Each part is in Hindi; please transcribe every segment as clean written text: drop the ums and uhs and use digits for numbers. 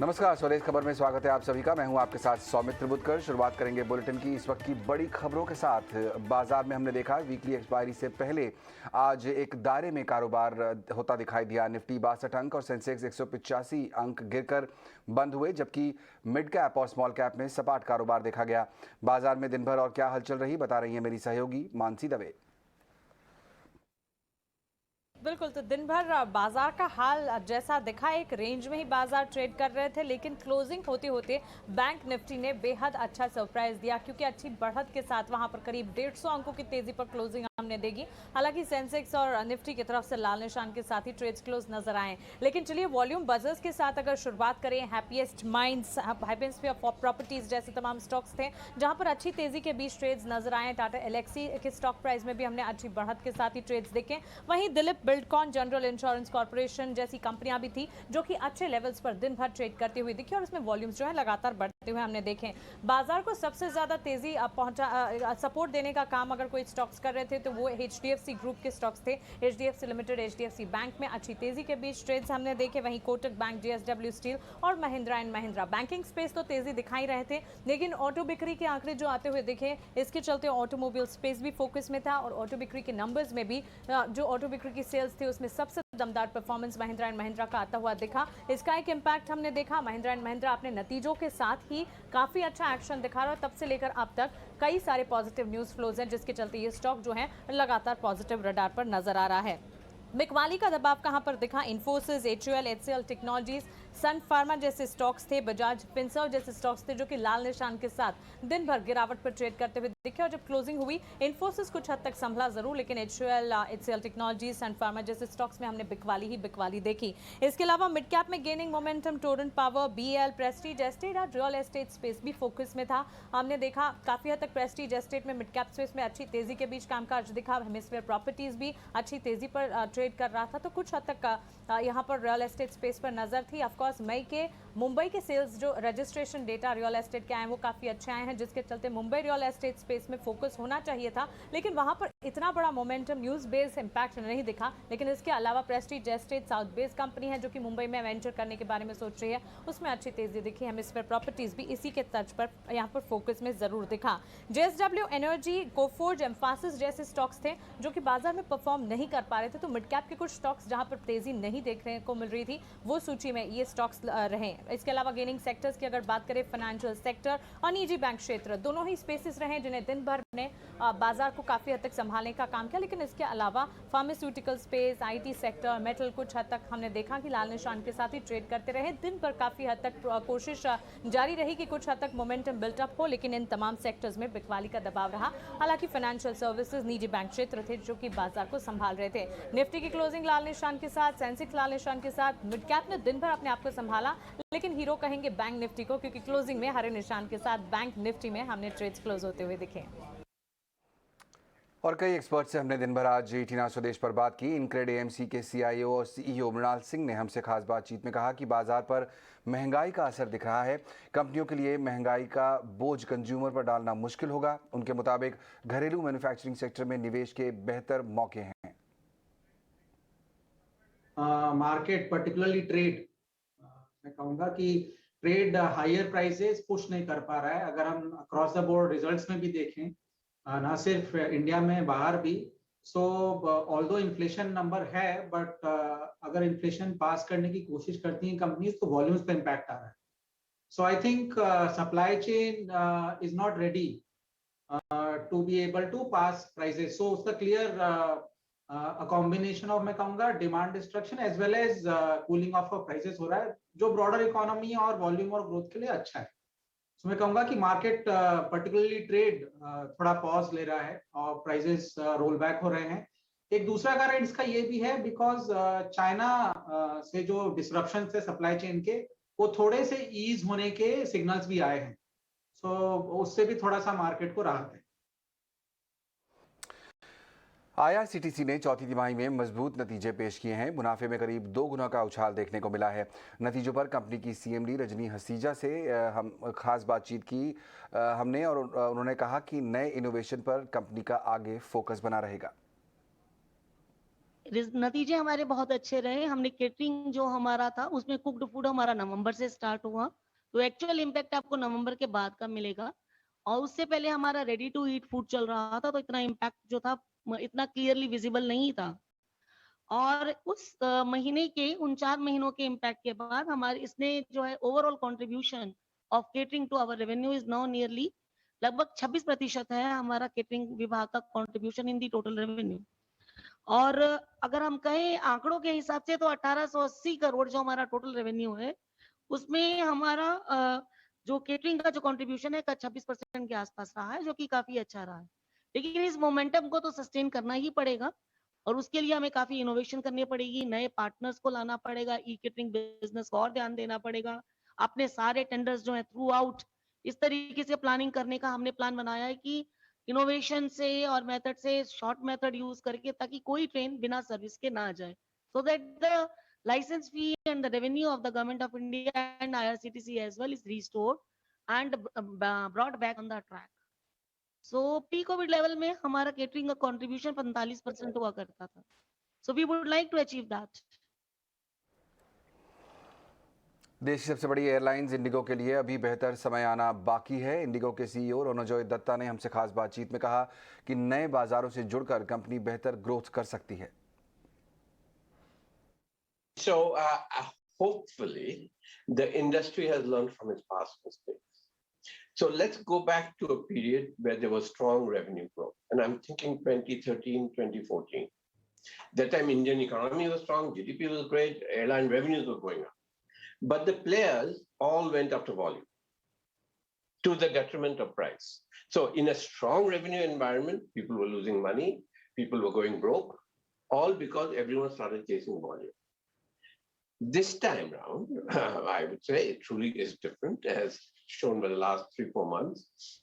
नमस्कार, स्वदेश खबर में स्वागत है आप सभी का। मैं हूं आपके साथ सौमित्र बुद्धकर। शुरुआत करेंगे बुलेटिन की इस वक्त की बड़ी खबरों के साथ। बाजार में हमने देखा वीकली एक्सपायरी से पहले आज एक दायरे में कारोबार होता दिखाई दिया। निफ्टी 62 अंक और सेंसेक्स 185 अंक गिरकर बंद हुए, जबकि मिड कैप और स्मॉल कैप में सपाट कारोबार देखा गया। बाजार में दिन भर और क्या हलचल रही, बता रही है मेरी सहयोगी मानसी दवे। बिल्कुल, तो दिन भर बाजार का हाल जैसा दिखा, एक रेंज में ही बाजार ट्रेड कर रहे थे, लेकिन क्लोजिंग होते होते बैंक निफ्टी ने बेहद अच्छा सरप्राइज दिया, क्योंकि अच्छी बढ़त के साथ वहां पर करीब 150 अंकों की तेजी पर क्लोजिंग हमने देखी। हालांकि सेंसेक्स और निफ्टी की तरफ से लाल निशान के साथ ही ट्रेड्स क्लोज नजर आए। लेकिन चलिए वॉल्यूम बजर्स के साथ अगर शुरुआत करें, हैप्पीएस्ट माइंड्स, हाइपेंस्फीयर प्रॉपर्टीज जैसे तमाम स्टॉक्स थे जहां पर अच्छी तेजी के बीच ट्रेड्स नजर आए। टाटा एलेक्सी के स्टॉक प्राइस में भी हमने अच्छी बढ़त के साथ ही ट्रेड्स देखे। वहीं Dilip Buildcon, general insurance corporation जैसी कंपनियां भी थी जो कि अच्छे लेवल्स पर दिन भर ट्रेड करते हुए दिखी और उसमें वॉल्यूम्स जो है लगातार बढ़ते हुए हमने देखे। बाजार को सबसे ज्यादा तेजी सपोर्ट देने का काम अगर कोई स्टॉक्स कर रहे थे तो वो एचडीएफसी ग्रुप के स्टॉक्स थे। एचडीएफसी लिमिटेड, एचडीएफसी बैंक में अच्छी तेजी के बीच ट्रेड्स हमने देखे। वहीं कोटक बैंक, जेएसडब्ल्यू स्टील और Mahindra and Mahindra banking space तो तेजी दिखाई रहे थे, लेकिन ऑटो बिक्री के आंकड़े जो आते हुए दिखे, इसके चलते ऑटोमोबाइल स्पेस भी फोकस में था और ऑटो बिक्री के नंबर्स में भी जो ऑटो बिक्री की सेल्स थे उसमें सबसे दमदार परफॉर्मेंस महिंद्रा एंड महिंद्रा का आता हुआ दिखा। इसका एक इंपैक्ट हमने देखा। महिंद्रा एंड महिंद्रा अपने नतीजों के साथ ही काफी अच्छा एक्शन दिखा रहा है। तब से लेकर अब तक कई सारे पॉजिटिव न्यूज फ्लोज हैं, जिसके चलते ये स्टॉक जो है लगातार पॉजिटिव रडार पर नजर आ रहा है। बिकवाली का दबाव कहां पर दिखा? Infosys, HUL, HCL Technologies, Sun Pharma जैसे स्टॉक्स थे, बजाज फिनसर्व जैसे स्टॉक्स थे जो कि लाल निशान के साथ दिन भर गिरावट पर ट्रेड करते हुए दिखे। और जब क्लोजिंग हुई, इन्फोसिस कुछ हद तक संभला जरूर, लेकिन HUL, HCL Technologies, Sun Pharma जैसे स्टॉक्स में हमने बिकवाली देखी। इसके अलावा मिड कैप में gaining momentum Torrent Power, BL, Prestige Estate और रियल एस्टेट स्पेस भी फोकस में था। हमने देखा काफी हद तक प्रेस्टीज एस्टेट में, मिड कैप स्पेस में अच्छी तेजी के बीच कामकाज दिखा। हेमिस्फीयर प्रॉपर्टीज भी अच्छी तेजी पर ट्रेड कर रहा था, तो कुछ हद तक यहाँ पर रियल एस्टेट स्पेस पर नजर थी। ऑफकोर्स मई के मुंबई के सेल्स जो रजिस्ट्रेशन डेटा रियल एस्टेट के आए वो काफी अच्छे आए हैं, जिसके चलते मुंबई रियल एस्टेट स्पेस में फोकस होना चाहिए था, लेकिन वहां पर इतना बड़ा मोमेंटम न्यूज बेस्ड इंपैक्ट नहीं दिखा। लेकिन इसके अलावा Prestige estate south based company है जो कि मुंबई में वेंचर करने के बारे में सोच रही है, उसमें अच्छी तेजी दिखी। हेमिस्फीयर प्रॉपर्टीज भी इसी के तर्ज पर यहाँ पर फोकस में जरूर दिखा। जेएसडब्ल्यू एनर्जी, कोफोर्ज, एम्फासिस जैसे स्टॉक्स थे जो कि बाजार में परफॉर्म नहीं कर पा रहे थे, तो मिड कैप के कुछ स्टॉक्स जहां पर तेजी नहीं देखने को मिल रही थी वो सूची में ये स्टॉक्स रहे। इसके अलावा गेनिंग सेक्टर्स की अगर बात करें, फाइनेंशियल सेक्टर और निजी बैंक क्षेत्र दोनों ही स्पेसेस रहे जिन्हें दिन भर ने बाजार को काफी हद तक संभालने का काम किया। लेकिन इसके अलावा pharmaceutical space, IT sector, metal कुछ हद तक हमने देखा कि लाल निशान के साथ ही ट्रेड करते रहे। दिन भर काफी हद तक कोशिश जारी रही कि कुछ हद तक मोमेंटम बिल्टअप हो, लेकिन इन तमाम सेक्टर्स में बिकवाली का दबाव रहा। हालांकि फाइनेंशियल सर्विसेज, निजी बैंक क्षेत्र थे जो कि बाजार को संभाल रहे थे। निफ्टी की क्लोजिंग लाल निशान के साथ, सेंसेक्स लाल निशान के साथ, मिड कैप ने दिन भर अपने आप को संभाला, लेकिन हीरो कहेंगे बैंक निफ्टी को, क्योंकि क्लोजिंग में हरे निशान के साथ बैंक निफ्टी में हमने ट्रेड्स क्लोज होते हुए दिखे। और कई एक्सपर्ट से हमने दिन भर आज ईटीना स्वदेश पर बात की। इनक्रेड एएमसी के सीआईओ और सीईओ मृणाल सिंह ने हमसे खास बातचीत में कहा कि बाजार पर महंगाई का असर दिख रहा है। कंपनियों के लिए महंगाई का बोझ कंज्यूमर पर डालना मुश्किल होगा। उनके मुताबिक घरेलू मैन्युफैक्चरिंग सेक्टर में निवेश के बेहतर मौके हैं। मार्केट पर्टिकुलरली ट्रेड, मैं कहूंगा कि ट्रेड हायर प्राइसेस पुश नहीं कर पा रहा है। अगर हम अक्रॉस द बोर्ड रिजल्ट्स में भी देखें, ना सिर्फ इंडिया में, बाहर भी, सो ऑल्दो इन्फ्लेशन नंबर है, बट अगर इन्फ्लेशन पास करने की कोशिश करती हैं कंपनीज तो वॉल्यूम्स पे इम्पैक्ट आ रहा है। So I think supply chain is not ready to be able to pass prices. So उसका क्लियर a combination of, मैं कहूंगा, demand destruction as well as cooling of prices हो रहा है, जो ब्रॉडर इकोनॉमी और वॉल्यूम और ग्रोथ के लिए अच्छा है। तो मैं कहूंगा कि मार्केट पर्टिकुलरली ट्रेड थोड़ा पॉज ले रहा है और प्राइसेस रोल बैक हो रहे हैं। एक दूसरा कारण इसका ये भी है बिकॉज चाइना से जो डिसरप्शन थे सप्लाई चेन के, वो थोड़े से ईज होने के सिग्नल्स भी आए हैं। सो उससे भी थोड़ा सा मार्केट को राहत है। आईआरसीटीसी ने चौथी तिमाही में मजबूत नतीजे पेश किए हैं। मुनाफे में करीब 2 गुना का उछाल देखने को मिला है। नतीजों पर कंपनी की सीएमडी रजनी हसीजा से हम खास बातचीत की हमने, और उन्होंने कहा कि नए इनोवेशन पर कंपनी का आगे फोकस बना रहेगा। नतीजे हमारे बहुत अच्छे रहे। हमने केटरिंग जो हमारा था उसमें कुक्ड फूड हमारा नवंबर से स्टार्ट हुआ, तो एक्चुअल इम्पैक्ट आपको नवंबर के बाद का मिलेगा। और उससे पहले हमारा रेडी टू ईट फूड चल रहा था, तो इतना इम्पैक्ट जो था इतना क्लियरली विजिबल नहीं था। और उस महीने के उन 4 महीनों के इम्पैक्ट के बाद हमारे इसने जो है overall contribution of catering to our revenue is now nearly लगभग 26% है हमारा केटरिंग विभाग का contribution in the total revenue. और अगर हम कहें आंकड़ों के हिसाब से तो 1880 करोड़ जो हमारा टोटल रेवेन्यू है, उसमें हमारा जो केटरिंग का जो कंट्रीब्यूशन है 26% के आसपास रहा है, जो कि काफी अच्छा रहा है। लेकिन इस मोमेंटम को तो सस्टेन करना ही पड़ेगा और उसके लिए हमें काफी इनोवेशन करनी पड़ेगी, नए पार्टनर्स को लाना पड़ेगा, ई केटरिंग बिजनेस को और ध्यान देना पड़ेगा। अपने सारे टेंडर्स जो है थ्रू आउट इस तरीके से प्लानिंग करने का हमने प्लान बनाया है कि इनोवेशन से और मेथड से शॉर्ट मेथड यूज करके, ताकि कोई ट्रेन बिना सर्विस के ना जाए, so that the license fee and the revenue of the government of India and IRCTC as well is restored and brought back on the track. So pre COVID level में हमारा catering का contribution 45% हुआ करता था. So we would like to achieve that. देश की सबसे बड़ी एयरलाइंस इंडिगो के लिए अभी बेहतर समय आना बाकी है। इंडिगो के सीईओ रोनोजॉय दत्ता ने हमसे खास बातचीत में कहा कि नए बाजारों से जुड़कर कंपनी बेहतर ग्रोथ कर सकती है। So hopefully the industry has learned from its past mistakes. So let's go back to a period where there was strong revenue growth, and I'm thinking 2013, 2014. That time Indian economy was strong, GDP was great, airline revenues were going up. But the players all went after volume to the detriment of price. So in a strong revenue environment, people were losing money, people were going broke, all because everyone started chasing volume. This time round, I would say it truly is different, as shown by the last 3-4 months.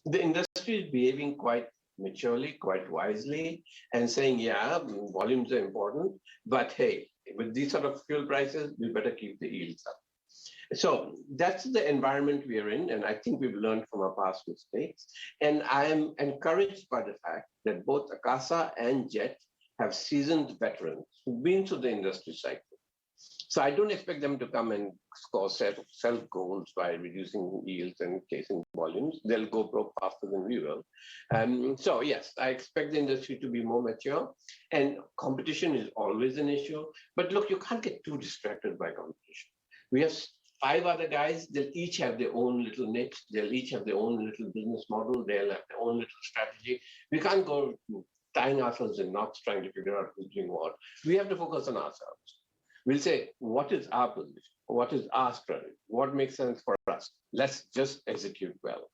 The industry is behaving quite maturely, quite wisely, and saying, yeah, volumes are important, but hey, with these sort of fuel prices, we better keep the yields up. So that's the environment we are in, and I think we've learned from our past mistakes. And I am encouraged by the fact that both Akasa and Jet have seasoned veterans who've been through the industry cycle. So I don't expect them to come and score self goals by reducing yields and chasing volumes. They'll go broke faster than we will. So yes, I expect the industry to be more mature, and competition is always an issue. But look, you can't get too distracted by competition. We have 5 other guys, they'll each have their own little niche, they'll each have their own little business model, they'll have their own little strategy. We can't go tying ourselves in knots trying to figure out who's doing what. We have to focus on ourselves. We'll say, what is our position? What is our strategy? What makes sense for us? Let's just execute well.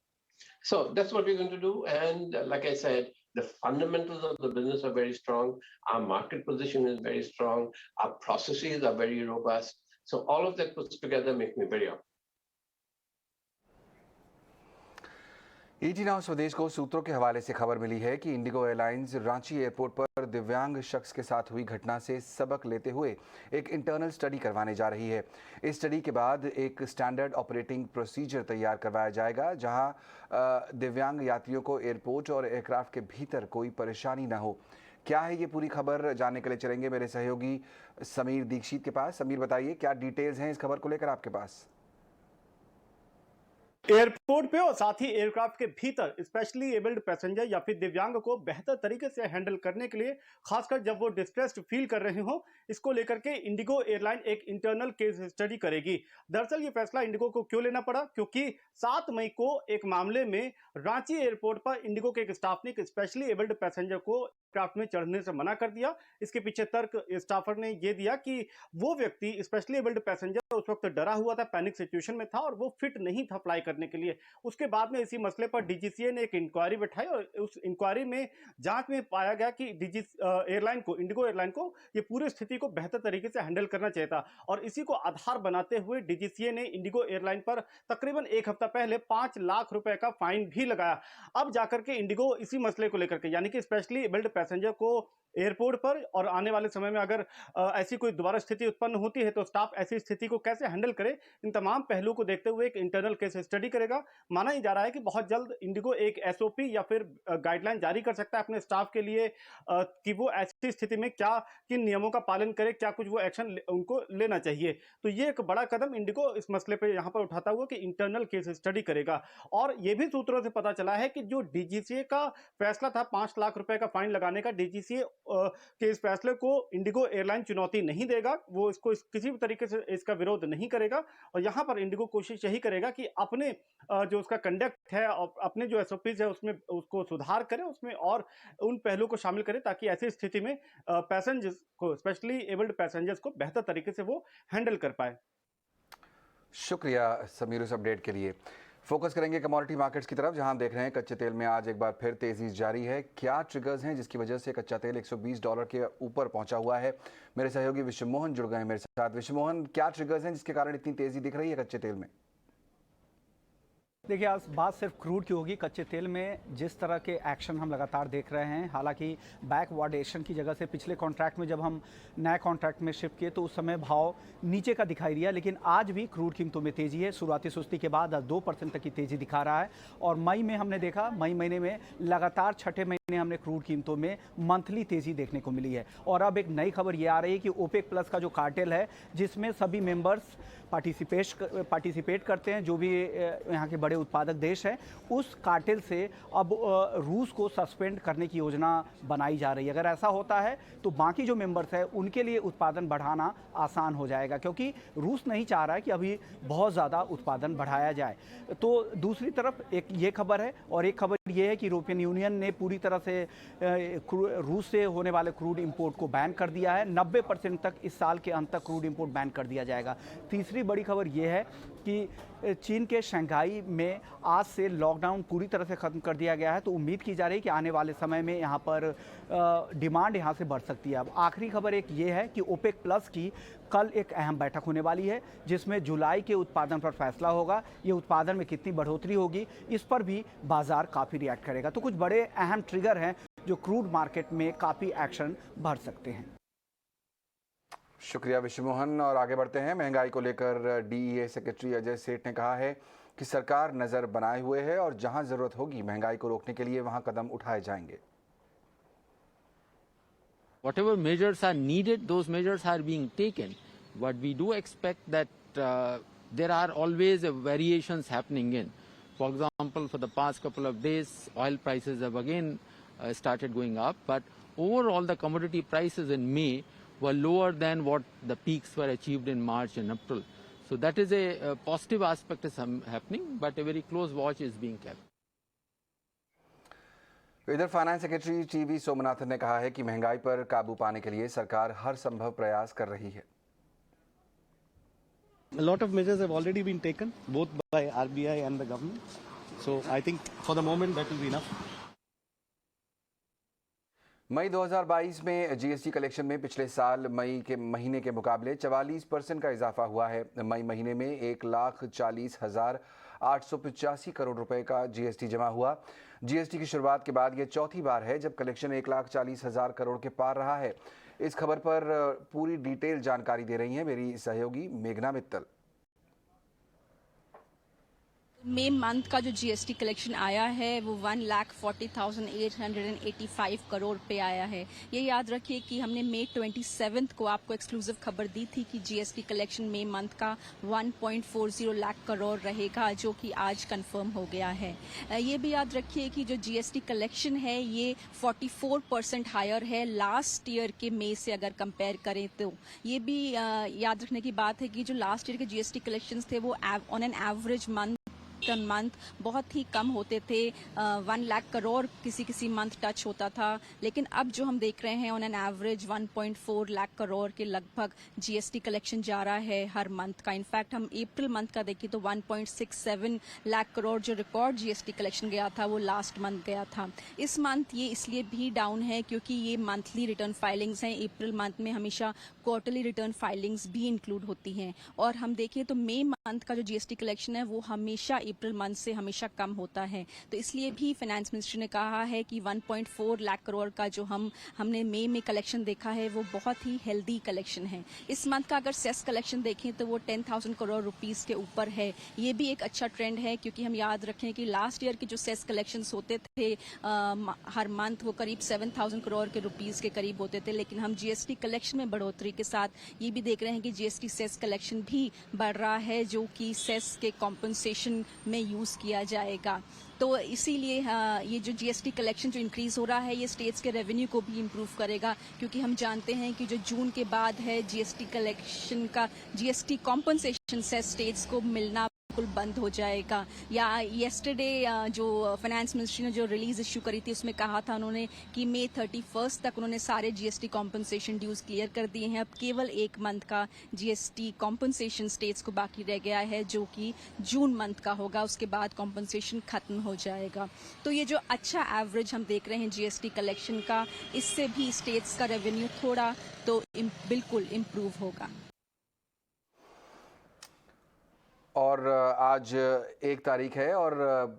So that's what we're going to do. And like I said, the fundamentals of the business are very strong. Our market position is very strong. Our processes are very robust. So all of that put together make me very optimistic. ET now स्वदेश को सूत्रों के हवाले से खबर मिली है कि इंडिगो एयरलाइंस रांची एयरपोर्ट पर दिव्यांग शख्स के साथ हुई घटना से सबक लेते हुए एक इंटरनल स्टडी करवाने जा रही है। इस स्टडी के बाद एक स्टैंडर्ड ऑपरेटिंग प्रोसीजर तैयार करवाया जाएगा, जहां दिव्यांग यात्रियों को एयरपोर्ट और एयरक्राफ्ट के भीतर कोई परेशानी न हो। क्या है ये पूरी खबर, जानने के लिए चलेंगे मेरे सहयोगी समीर दीक्षित के पास। समीर, बताइए क्या डिटेल्स हैं इस खबर को लेकर आपके पास? एयरपोर्ट पे और साथ ही एयरक्राफ्ट के भीतर स्पेशली एबल्ड पैसेंजर या फिर दिव्यांग को बेहतर तरीके से हैंडल करने के लिए, खासकर जब वो डिस्ट्रेस्ड फील कर रहे हो, इसको लेकर के इंडिगो एयरलाइन एक इंटरनल केस स्टडी करेगी। दरअसल ये फैसला इंडिगो को क्यों लेना पड़ा? क्योंकि 7 मई को एक मामले में रांची एयरपोर्ट पर इंडिगो के एक स्टाफ ने एक स्पेशली एबल्ड पैसेंजर को एयरक्राफ्ट में चढ़ने से मना कर दिया। इसके पीछे तर्क स्टाफर ने यह दिया कि वो व्यक्ति स्पेशली एबल्ड पैसेंजर उस वक्त डरा हुआ था, पैनिक सिचुएशन में था और वो फिट नहीं था फ्लाई करने के लिए। उसके बाद में इसी मसले पर डीजीसीए ने एक इंक्वायरी बैठाई और उस इंक्वायरी में जांच में पाया गया कि इंडिगो एयरलाइन को ये पूरी स्थिति को बेहतर तरीके से हैंडल करना चाहिए था। और इसी को आधार बनाते हुए डीजीसीए ने इंडिगो एयरलाइन पर तकरीबन 1 हफ्ता पहले 5 लाख रुपए का फाइन भी लगाया। अब जाकर के इंडिगो इसी मसले को लेकर के, यानी कि स्पेशली एबल्ड पैसेंजर को एयरपोर्ट पर और आने वाले समय में अगर ऐसी कोई दोबारा स्थिति उत्पन्न होती है तो स्टाफ ऐसी स्थिति को कैसे हैंडल करे, इन तमाम पहलुओं को देखते हुए एक इंटरनल केस स्टडी करेगा। माना ही जा रहा है कि बहुत जल्द इंडिगो एक एसओपी या फिर गाइडलाइन जारी कर सकता है अपने स्टाफ के लिए कि वो ऐसी स्थिति में क्या किन नियमों का पालन करे, क्या कुछ वो एक्शन उनको लेना चाहिए। तो ये एक बड़ा कदम इंडिगो इस मसले पर यहाँ पर उठाता हुआ कि इंटरनल केस स्टडी करेगा। और ये भी सूत्रों से पता चला है कि जो डीजीसीए का फैसला था 5 लाख रुपए का फाइन लगाने का, डीजीसीए के इस फैसले को इंडिगो एयरलाइन चुनौती नहीं देगा, वो इसको किसी भी तरीके से इसका विरोध नहीं करेगा। और यहाँ पर इंडिगो कोशिश यही करेगा कि अपने जो उसका कंडक्ट है और अपने जो एसओपीज है उसमें उसको सुधार करे, उसमें और उन पहलुओं को शामिल करे ताकि ऐसी स्थिति में पैसेंजर्स को, स्पेशली एबल्ड पैसेंजर्स को बेहतर तरीके से वो हैंडल कर पाए। शुक्रिया समीर उस अपडेट के लिए। फोकस करेंगे कमोडिटी मार्केट्स की तरफ, जहां देख रहे हैं कच्चे तेल में आज एक बार फिर तेजी जारी है। क्या ट्रिगर्स हैं जिसकी वजह से कच्चा तेल $120 के ऊपर पहुंचा हुआ है? मेरे सहयोगी विश्व मोहन जुड़ गए हैं मेरे साथ। विश्व मोहन, क्या ट्रिगर्स हैं जिसके कारण इतनी तेजी दिख रही है कच्चे तेल में? देखिए, आज बात सिर्फ क्रूड की होगी। कच्चे तेल में जिस तरह के एक्शन हम लगातार देख रहे हैं, हालांकि बैकवार्डेशन की जगह से पिछले कॉन्ट्रैक्ट में जब हम नए कॉन्ट्रैक्ट में शिफ्ट किए तो उस समय भाव नीचे का दिखाई दिया, लेकिन आज भी क्रूड कीमतों में तेजी है। शुरुआती सुस्ती के बाद 2% तक की तेजी दिखा रहा है। और मई में हमने देखा, मई महीने में लगातार छठे महीने हमने क्रूड कीमतों में मंथली तेजी देखने को मिली है। और अब एक नई खबर ये आ रही है कि ओपेक प्लस का जो कार्टेल है, जिसमें सभी मेंबर्स पार्टिसिपेट करते हैं, जो भी यहाँ के बड़े उत्पादक देश हैं, उस कार्टेल से अब रूस को सस्पेंड करने की योजना बनाई जा रही है। अगर ऐसा होता है तो बाकी जो मेंबर्स हैं उनके लिए उत्पादन बढ़ाना आसान हो जाएगा, क्योंकि रूस नहीं चाह रहा है कि अभी बहुत ज़्यादा उत्पादन बढ़ाया जाए। तो दूसरी तरफ एक ये खबर है, और एक खबर ये है कि यूरोपियन यूनियन ने पूरी तरह से रूस से होने वाले क्रूड इंपोर्ट को बैन कर दिया है। 90% तक इस साल के अंत तक क्रूड इंपोर्ट बैन कर दिया जाएगा। तीसरी बड़ी खबर यह है कि चीन के शंघाई में आज से लॉकडाउन पूरी तरह से ख़त्म कर दिया गया है। तो उम्मीद की जा रही है कि आने वाले समय में यहाँ पर डिमांड यहाँ से बढ़ सकती है। अब आखिरी खबर एक ये है कि ओपेक प्लस की कल एक अहम बैठक होने वाली है, जिसमें जुलाई के उत्पादन पर फैसला होगा। ये उत्पादन में कितनी बढ़ोतरी होगी, इस पर भी बाजार काफ़ी रिएक्ट करेगा। तो कुछ बड़े अहम ट्रिगर हैं जो क्रूड मार्केट में काफ़ी एक्शन भर सकते हैं। शुक्रिया विश्व मोहन। और आगे बढ़ते हैं। महंगाई को लेकर डीईए सेक्रेटरी अजय सेठ ने कहा है कि सरकार नज़र बनाए हुए है और जहां ज़रूरत होगी महंगाई को रोकने के लिए वहां कदम उठाए जाएंगे। Whatever measures are needed, those measures are being taken. But we do expect that there are always variations happening in. For example, for the past couple of days, oil prices have again started going up. But overall, the commodity prices in May were lower than what the peaks were achieved in March and April. So that is a positive aspect is happening, but a very close watch is being kept. इधर फाइनेंस सेक्रेटरी टीवी सोमनाथन ने कहा है कि महंगाई पर काबू पाने के लिए सरकार हर संभव प्रयास कर रही है। A lot of measures have already been taken, both by RBI and the government. So I think for the moment that will be enough. मई 2022 में जीएसटी कलेक्शन में पिछले साल मई के महीने के मुकाबले 44% का इजाफा हुआ है। मई महीने में 1,40,885 करोड़ रुपए का जीएसटी जमा हुआ। जीएसटी की शुरुआत के बाद यह चौथी बार है जब कलेक्शन 1,40,000 करोड़ के पार रहा है। इस खबर पर पूरी डिटेल जानकारी दे रही हैं मेरी सहयोगी मेघना मित्तल। मई मंथ का जो जीएसटी कलेक्शन आया है वो 1,40,885 करोड़ पे आया है। ये याद रखिए कि हमने मई 27 को आपको एक्सक्लूसिव खबर दी थी कि जीएसटी कलेक्शन मई मंथ का 1.40 लाख करोड़ रहेगा, जो कि आज कंफर्म हो गया है। ये भी याद रखिए कि जो जीएसटी कलेक्शन है ये 44% हायर है लास्ट ईयर के मई से अगर कंपेयर करें तो। ये भी याद रखने की बात है कि जो लास्ट ईयर के जीएसटी कलेक्शंस थे वो ऑन एन एवरेज मंथ बहुत ही कम होते थे। 1 लाख करोड़ किसी मंथ टच होता था, लेकिन अब जो हम देख रहे हैं on an average 1.4 lakh crore के लगभग जीएसटी कलेक्शन जा रहा है हर मंथ का। इनफैक्ट हम अप्रैल मंथ का देखें तो 1.67 लाख करोड़ जो रिकॉर्ड जीएसटी कलेक्शन गया था वो लास्ट मंथ गया था। इस मंथ ये इसलिए भी डाउन है क्योंकि ये मंथली रिटर्न फाइलिंग्स हैं। अप्रैल मंथ में हमेशा क्वार्टरली रिटर्न फाइलिंग्स भी इंक्लूड होती हैं। और हम देखें तो मई मंथ का जो जीएसटी कलेक्शन है वो हमेशा अप्रैल मंथ से हमेशा कम होता है। तो इसलिए भी फाइनेंस मिनिस्ट्री ने कहा है कि 1.4 लाख करोड़ का जो हमने मई में कलेक्शन देखा है वो बहुत ही हेल्दी कलेक्शन है। इस मंथ का अगर सेस कलेक्शन देखें तो वो 10,000 करोड़ रुपीस के ऊपर है। ये भी एक अच्छा ट्रेंड है, क्योंकि हम याद रखें कि लास्ट ईयर के जो सेस कलेक्शंस होते थे हर मंथ वो करीब 7,000 करोड़ के रुपीस के करीब होते थे, लेकिन हम जीएसटी कलेक्शन में बढ़ोतरी के साथ ये भी देख रहे हैं कि जीएसटी सेस कलेक्शन भी बढ़ रहा है, जो कि सेस के कॉम्पनसेशन में यूज किया जाएगा। तो इसीलिए ये जो जीएसटी कलेक्शन जो इंक्रीज हो रहा है ये स्टेट्स के रेवेन्यू को भी इम्प्रूव करेगा, क्योंकि हम जानते हैं कि जो जून के बाद है जीएसटी कलेक्शन का जीएसटी कॉम्पनसेशन से स्टेट्स को मिलना बिल्कुल बंद हो जाएगा। या येस्टरडे जो फाइनेंस मिनिस्ट्री ने जो रिलीज इश्यू करी थी उसमें कहा था उन्होंने कि मई 31 तक उन्होंने सारे जीएसटी कॉम्पनसेशन ड्यूज क्लियर कर दिए हैं। अब केवल एक मंथ का जीएसटी कॉम्पनसेशन स्टेट्स को बाकी रह गया है, जो कि जून मंथ का होगा। उसके बाद कॉम्पनसेशन खत्म हो जाएगा। तो ये जो अच्छा एवरेज हम देख रहे हैं जीएसटी कलेक्शन का, इससे भी स्टेट्स का रेवेन्यू थोड़ा तो बिल्कुल इम्प्रूव होगा। और आज 1 तारीख है और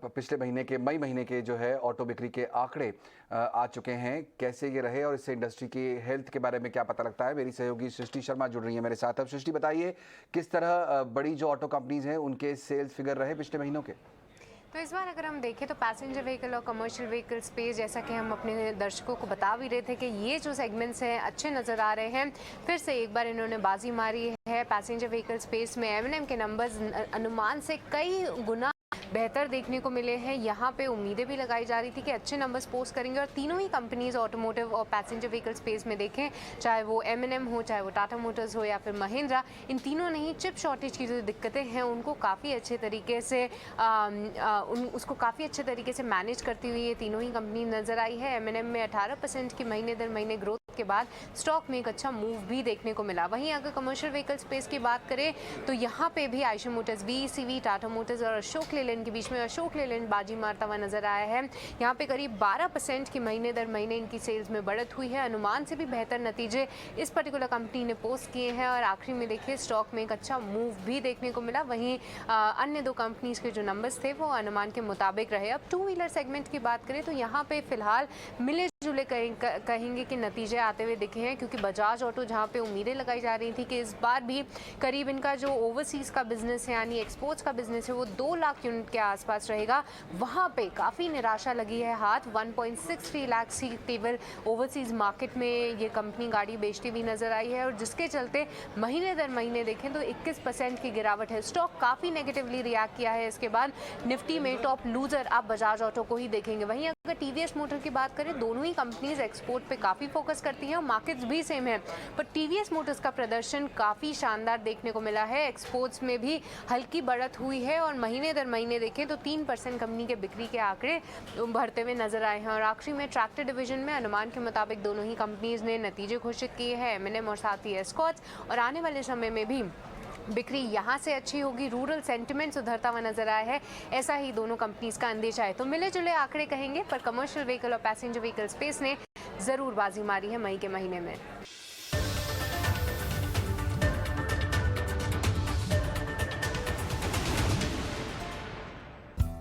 पिछले महीने के मई महीने के जो है ऑटो बिक्री के आंकड़े आ चुके हैं। कैसे ये रहे और इससे इंडस्ट्री की हेल्थ के बारे में क्या पता लगता है, मेरी सहयोगी सृष्टि शर्मा जुड़ रही है मेरे साथ। अब सृष्टि बताइए, किस तरह बड़ी जो ऑटो कंपनीज हैं उनके सेल्स फिगर रहे पिछले महीनों के? तो इस बार अगर हम देखें तो पैसेंजर व्हीकल और कमर्शियल व्हीकल स्पेस, जैसा कि हम अपने दर्शकों को बता भी रहे थे कि ये जो सेगमेंट्स हैं अच्छे नज़र आ रहे हैं। फिर से एक बार इन्होंने बाजी मारी है। पैसेंजर व्हीकल स्पेस में M&M के नंबर्स अनुमान से कई गुना बेहतर देखने को मिले हैं। यहाँ पे उम्मीदें भी लगाई जा रही थी कि अच्छे नंबर्स पोस्ट करेंगे और तीनों ही कंपनीज ऑटोमोटिव और पैसेंजर व्हीकल स्पेस में देखें, चाहे वो M&M हो, चाहे वो टाटा मोटर्स हो या फिर महिंद्रा, इन तीनों ने ही चिप शॉर्टेज की जो दिक्कतें हैं उनको काफ़ी अच्छे तरीके से उसको काफ़ी अच्छे तरीके से मैनेज करती हुई ये तीनों ही कंपनी नज़र आई है। M&M में 18% की महीने दर महीने ग्रोथ के बाद स्टॉक में एक अच्छा मूव भी देखने को मिला। वहीं अगर कमर्शियल व्हीकल स्पेस की बात करें तो यहाँ पे भी Eicher Motors, VECV, Tata Motors और अशोक लेलैंड के बीच में अशोक लेलैंड बाजी मारता हुआ नजर आया है। यहाँ पे करीब 12% की महीने दर महीने इनकी सेल्स में बढ़त हुई है। अनुमान से भी बेहतर नतीजे इस पर्टिकुलर कंपनी ने पोस्ट किए हैं और आखिरी में देखिए स्टॉक में एक अच्छा मूव भी देखने को मिला। वहीं अन्य 2 कंपनीज के जो नंबर्स थे वो अनुमान के मुताबिक रहे। अब 2 व्हीलर सेगमेंट की बात करें तो यहाँ पे फिलहाल मिले जुले कहेंगे कि नतीजे आते हुए दिखे हैं, क्योंकि बजाज ऑटो जहां पे उम्मीदें लगाई जा रही थी कि इस बार भी करीब इनका जो ओवरसीज़ का बिजनेस है यानी एक्सपोर्ट्स का बिजनेस है वो 2 लाख यूनिट के आसपास रहेगा, वहां पे काफ़ी निराशा लगी है हाथ। 1.63 लाख सी केवल ओवरसीज़ मार्केट में ये कंपनी गाड़ी बेचती हुई नजर आई है और जिसके चलते महीने दर महीने देखें तो 21% की गिरावट है। स्टॉक काफ़ी नेगेटिवली रिएक्ट किया है। इसके बाद निफ्टी में टॉप लूजर आप बजाज ऑटो को ही देखेंगे। वहीं अगर टीवीएस मोटर की बात करें, दोनों ही कंपनीज एक्सपोर्ट पे काफ़ी फोकस करती हैं और मार्केट्स भी सेम है, पर टीवीएस मोटर्स का प्रदर्शन काफ़ी शानदार देखने को मिला है। एक्सपोर्ट्स में भी हल्की बढ़त हुई है और महीने दर महीने देखें तो 3% कंपनी के बिक्री के आंकड़े बढ़ते हुए नजर आए हैं। और आखिरी में ट्रैक्टर डिवीजन में अनुमान के मुताबिक दोनों ही कंपनीज ने नतीजे घोषित किए हैं, M&M और साथ ही एस्कॉर्ट्स, और आने वाले समय में भी बिक्री यहाँ से अच्छी होगी। रूरल सेंटिमेंट सुधरता हुआ नजर आया है, ऐसा ही दोनों कंपनीज का अंदेशा है। तो मिले जुले आंकड़े कहेंगे, पर कमर्शियल व्हीकल और पैसेंजर व्हीकल स्पेस ने जरूर बाजी मारी है मई के महीने में।